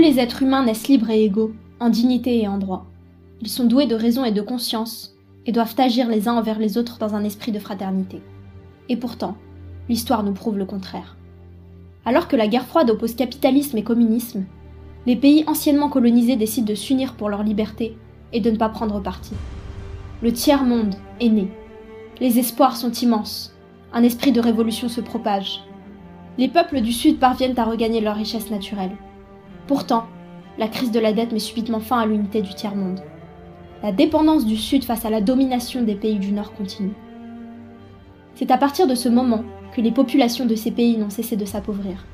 les êtres humains naissent libres et égaux, en dignité et en droit. Ils sont doués de raison et de conscience, et doivent agir les uns envers les autres dans un esprit de fraternité. Et pourtant, l'histoire nous prouve le contraire. Alors que la guerre froide oppose capitalisme et communisme, les pays anciennement colonisés décident de s'unir pour leur liberté et de ne pas prendre parti. Le tiers-monde est né. Les espoirs sont immenses. Un esprit de révolution se propage. Les peuples du Sud parviennent à regagner leur richesse naturelle. Pourtant, la crise de la dette met subitement fin à l'unité du tiers-monde. La dépendance du Sud face à la domination des pays du Nord continue. C'est à partir de ce moment que les populations de ces pays n'ont cessé de s'appauvrir.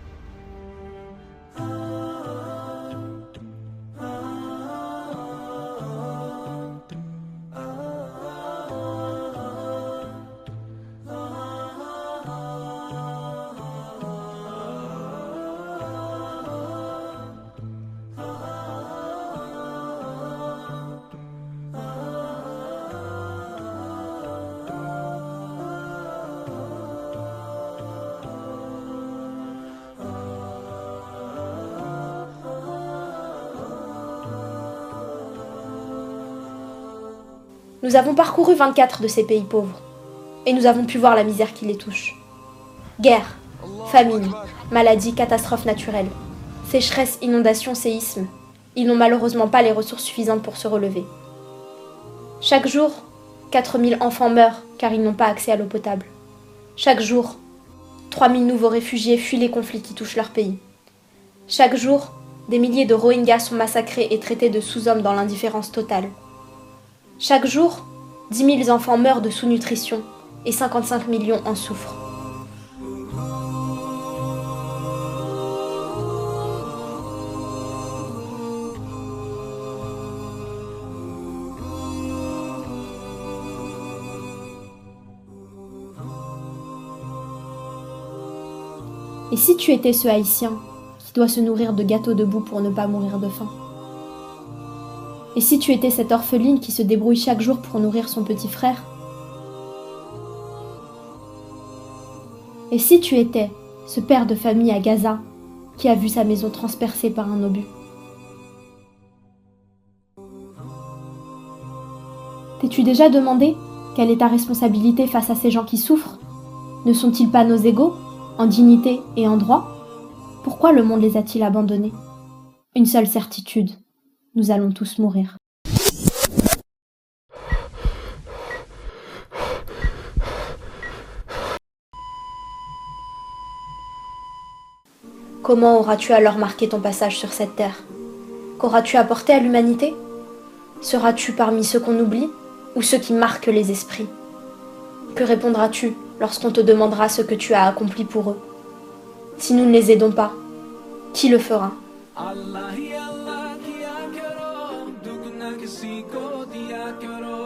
Nous avons parcouru 24 de ces pays pauvres, et nous avons pu voir la misère qui les touche. Guerre, famine, maladies, catastrophes naturelles, sécheresse, inondations, séismes, ils n'ont malheureusement pas les ressources suffisantes pour se relever. Chaque jour, 4000 enfants meurent car ils n'ont pas accès à l'eau potable. Chaque jour, 3000 nouveaux réfugiés fuient les conflits qui touchent leur pays. Chaque jour, des milliers de Rohingyas sont massacrés et traités de sous-hommes dans l'indifférence totale. Chaque jour, 10 000 enfants meurent de sous-nutrition et 55 millions en souffrent. Et si tu étais ce Haïtien qui doit se nourrir de gâteaux debout pour ne pas mourir de faim ? Et si tu étais cette orpheline qui se débrouille chaque jour pour nourrir son petit frère ? Et si tu étais ce père de famille à Gaza qui a vu sa maison transpercée par un obus ? T'es-tu déjà demandé quelle est ta responsabilité face à ces gens qui souffrent ? Ne sont-ils pas nos égaux, en dignité et en droit ? Pourquoi le monde les a-t-il abandonnés ? Une seule certitude. Nous allons tous mourir. Comment auras-tu alors marqué ton passage sur cette terre ? Qu'auras-tu apporté à l'humanité ? Seras-tu parmi ceux qu'on oublie ou ceux qui marquent les esprits ? Que répondras-tu lorsqu'on te demandera ce que tu as accompli pour eux ? Si nous ne les aidons pas, qui le fera ? किसी को दिया करो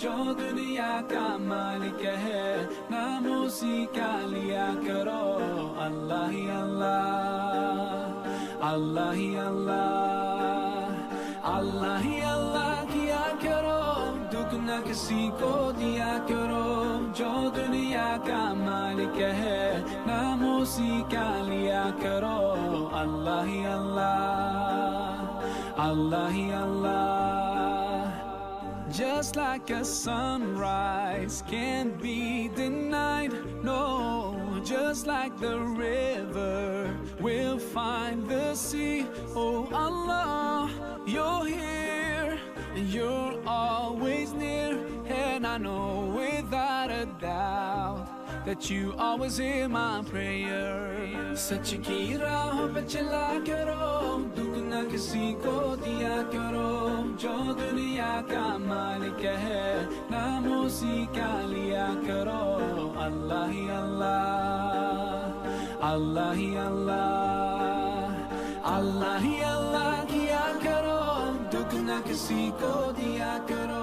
जो दुनिया का मालिक है नाम उसी का लिया करो अल्लाह ही अल्लाह अल्लाह ही अल्लाह अल्लाह ही अल्लाह किया करो दुख न किसी को दिया करो जो दुनिया का मालिक है नाम उसी का लिया करो अल्लाह ही अल्लाह अल्लाह ही अल्लाह Just like a sunrise can't be denied, no. Just like the river will find the sea. Oh Allah, you're here and you're always near. And I know without a doubt that you always hear my prayer. सच की राह पे चला करो दुख न किसी को दिया करो जो दुनिया का मालिक है नाम उसी का लिया करो अल्लाह ही अल्लाह अल्लाह ही अल्लाह अल्लाह ही अल्लाह किया करो दुख न किसी को दिया करो